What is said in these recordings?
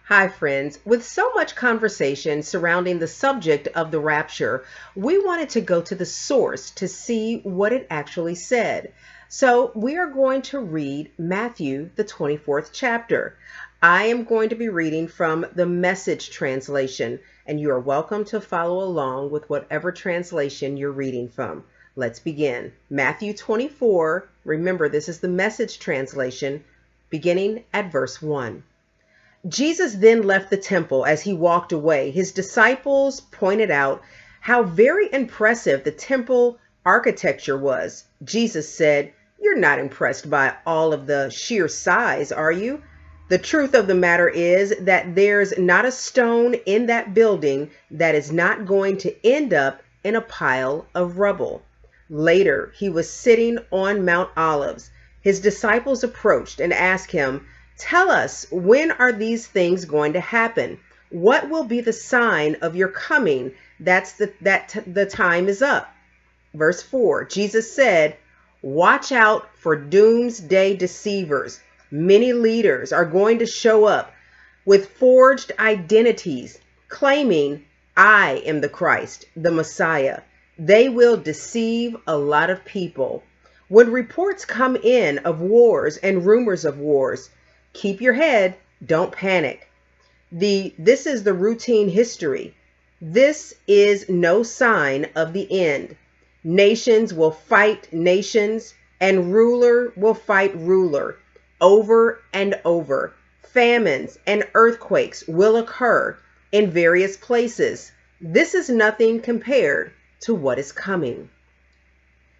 Hi, friends. With so much conversation surrounding the subject of the rapture, we wanted to go to the source to see what it actually said. So we are going to read Matthew, the 24th chapter. I am going to be reading from the Message translation, and you are welcome to follow along with whatever translation you're reading from. Let's begin. Matthew 24, remember this is the Message translation, beginning at verse 1. Jesus then left the temple. As he walked away, his disciples pointed out how very impressive the temple architecture was. Jesus said, "You're not impressed by all of the sheer size, are you? The truth of the matter is that there's not a stone in that building that is not going to end up in a pile of rubble." Later, he was sitting on Mount Olives. His disciples approached and asked him, "Tell us, when are these things going to happen? What will be the sign of your coming that the time is up?" Verse 4, Jesus said, "Watch out for doomsday deceivers. Many leaders are going to show up with forged identities, claiming, 'I am the Christ, the Messiah.' They will deceive a lot of people. When reports come in of wars and rumors of wars, keep your head, don't panic. This is the routine history. This is no sign of the end. Nations will fight nations, and ruler will fight ruler, over and over. Famines and earthquakes will occur in various places. This is nothing compared to what is coming."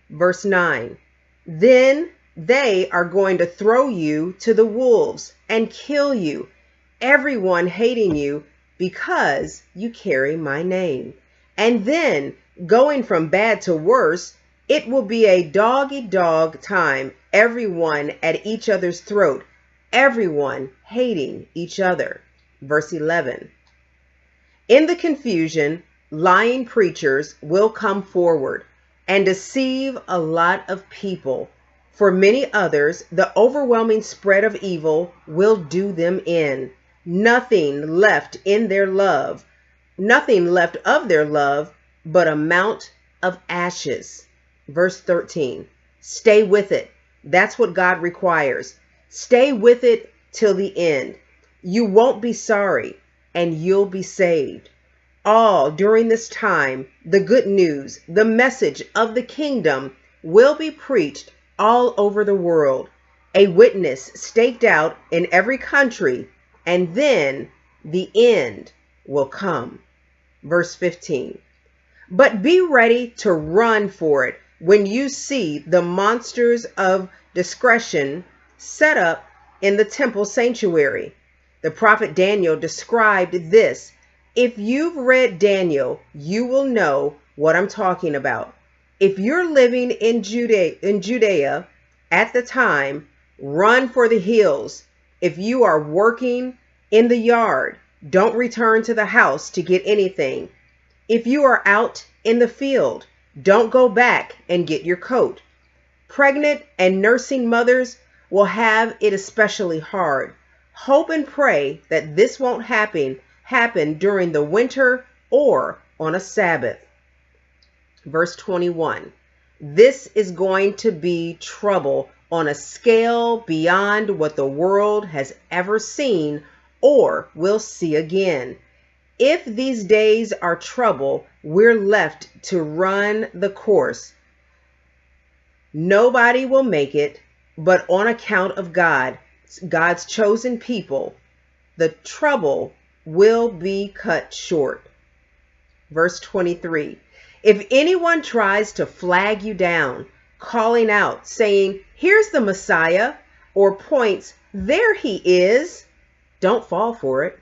Verse 9, "Then they are going to throw you to the wolves and kill you, everyone hating you because you carry my name. And then, going from bad to worse, it will be a dog-eat-dog time, everyone at each other's throat, everyone hating each other." Verse 11, "In the confusion, lying preachers will come forward and deceive a lot of people. For many others, the overwhelming spread of evil will do them in. Nothing left of their love, but a mount of ashes." Verse 13, "Stay with it." That's what God requires. Stay with it till the end. You won't be sorry, and you'll be saved. All during this time, the good news, the message of the kingdom will be preached all over the world, a witness staked out in every country, and then the end will come. Verse 15, "But be ready to run for it when you see the monsters of discretion set up in the temple sanctuary." The prophet Daniel described this. If you've read Daniel, you will know what I'm talking about. If you're living in Judea at the time, run for the hills. If you are working in the yard, don't return to the house to get anything. If you are out in the field, don't go back and get your coat. Pregnant and nursing mothers will have it especially hard. Hope and pray that this won't happen during the winter or on a Sabbath. Verse 21, "This is going to be trouble on a scale beyond what the world has ever seen or will see again. If these days are trouble, we're left to run the course. Nobody will make it, but on account of God's chosen people, the trouble will be cut short." Verse 23, "If anyone tries to flag you down, calling out, saying, 'Here's the Messiah,' or points, 'There he is,' don't fall for it.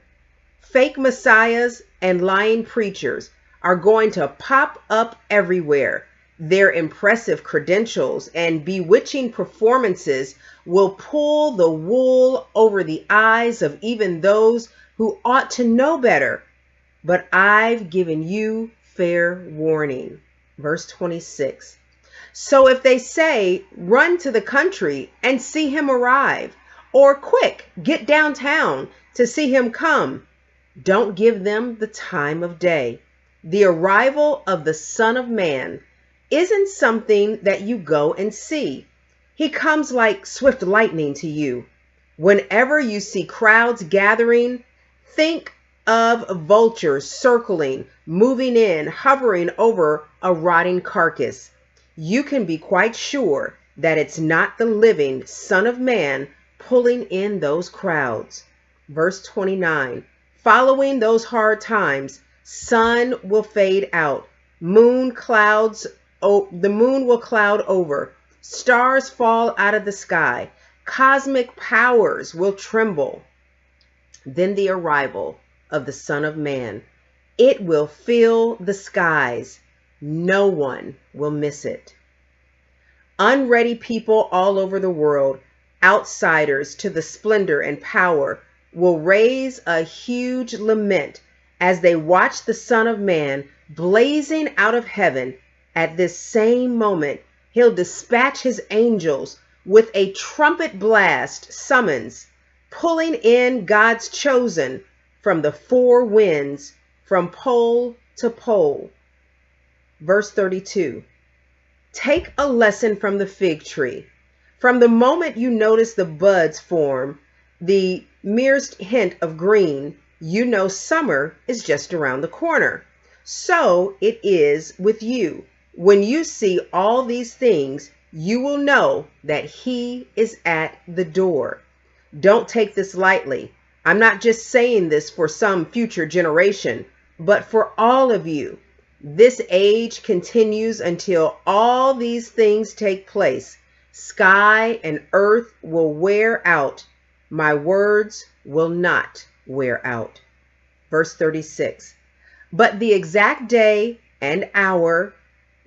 Fake messiahs and lying preachers are going to pop up everywhere. Their impressive credentials and bewitching performances will pull the wool over the eyes of even those who ought to know better. But I've given you fair warning." Verse 26, "So if they say, 'Run to the country and see him arrive,' or 'Quick, get downtown to see him come. Don't give them the time of day. The arrival of the Son of Man isn't something that you go and see. He comes like swift lightning to you. Whenever you see crowds gathering, think of vultures circling, moving in, hovering over a rotting carcass. You can be quite sure that it's not the living Son of Man pulling in those crowds. Verse 29. Following those hard times, sun will fade out, the moon will cloud over, stars fall out of the sky, cosmic powers will tremble. Then the arrival of the Son of Man, it will fill the skies. No one will miss it. Unready people all over the world, outsiders to the splendor and power, will raise a huge lament as they watch the Son of Man blazing out of heaven. At this same moment, he'll dispatch his angels with a trumpet blast summons, pulling in God's chosen from the four winds, from pole to pole. Verse 32. Take a lesson from the fig tree. From the moment you notice the buds form, the merest hint of green, you know summer is just around the corner. So it is with you. When you see all these things, you will know that he is at the door. Don't take this lightly. I'm not just saying this for some future generation, but for all of you. This age continues until all these things take place. Sky and earth will wear out. My words will not wear out. Verse 36. But the exact day and hour,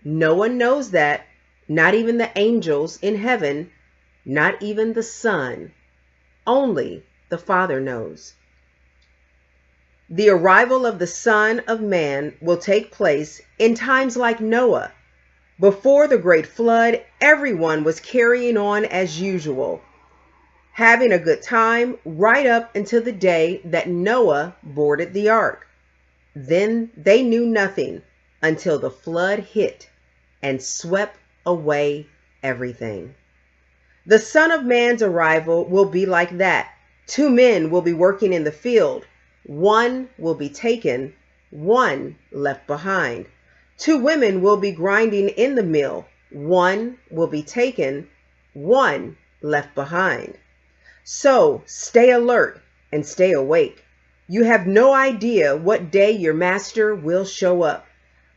no one knows that, not even the angels in heaven, not even the Son. Only the Father knows. The arrival of the Son of Man will take place in times like Noah. Before the great flood, everyone was carrying on as usual, having a good time right up until the day that Noah boarded the ark. Then they knew nothing until the flood hit and swept away everything. The Son of Man's arrival will be like that. 2 men will be working in the field. One will be taken, one left behind. 2 women will be grinding in the mill. One will be taken, one left behind. So stay alert and stay awake. You have no idea what day your master will show up.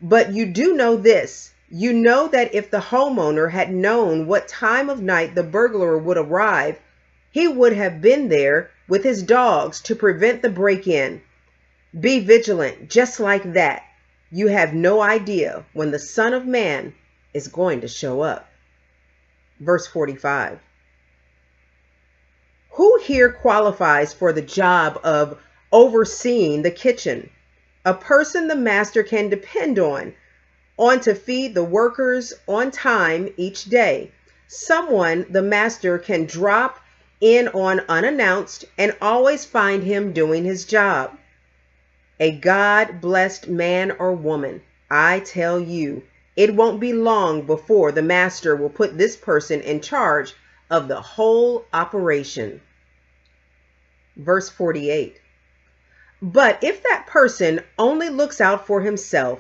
But you do know this. You know that if the homeowner had known what time of night the burglar would arrive, he would have been there with his dogs to prevent the break-in. Be vigilant just like that. You have no idea when the Son of Man is going to show up. Verse 45. Who here qualifies for the job of overseeing the kitchen? A person the master can depend on to feed the workers on time each day. Someone the master can drop in on unannounced and always find him doing his job. A God-blessed man or woman. I tell you, it won't be long before the master will put this person in charge of the whole operation. Verse 48. But if that person only looks out for himself,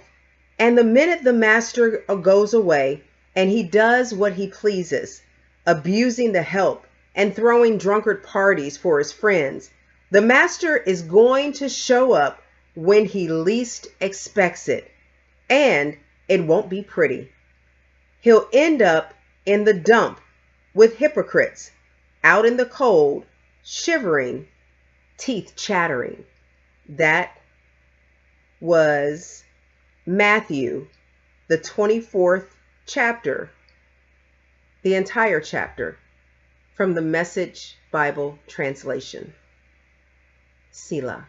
and the minute the master goes away and he does what he pleases, abusing the help and throwing drunkard parties for his friends, the master is going to show up when he least expects it, and it won't be pretty. He'll end up in the dump with hypocrites, out in the cold, shivering, teeth chattering. That was Matthew, the 24th chapter, the entire chapter, from the Message Bible translation. Selah.